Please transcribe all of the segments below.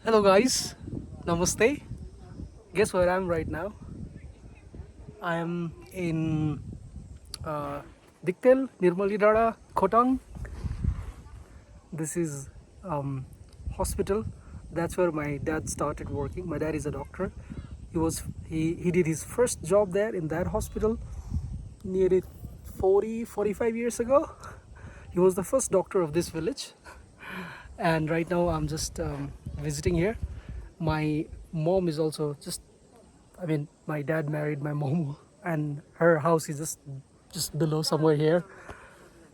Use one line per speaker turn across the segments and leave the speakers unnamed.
Hello guys, Namaste. Guess where I am right now? I am in Diktel, Nirmalidara, Khotang. This is hospital. That's where my dad started working. My dad is a doctor. He did his first job there in that hospital nearly 45 years ago. He was the first doctor of this village, and right now I'm just visiting here. My mom is also just, I mean, my dad married my mom, and her house is just below somewhere here.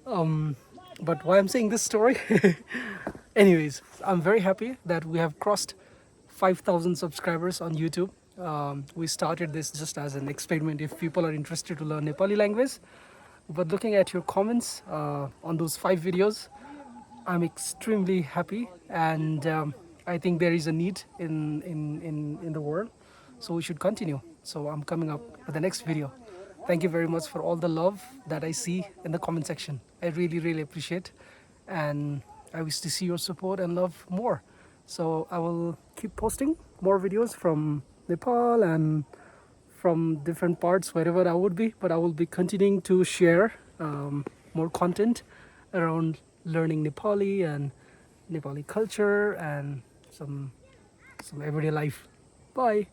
But why I'm saying this story, anyways, I'm very happy that we have crossed 5,000 subscribers on YouTube. We started this just as an experiment if people are interested to learn Nepali language. But looking at your comments on those 5 videos, I'm extremely happy, and I think there is a need in the world, so we should continue. So I'm coming up with the next video. Thank you very much for all the love that I see in the comment section. I really appreciate, and I wish to see your support and love more. So I will keep posting more videos from Nepal and from different parts wherever I would be, but I will be continuing to share more content around learning Nepali and Nepali culture and some everyday life. Bye.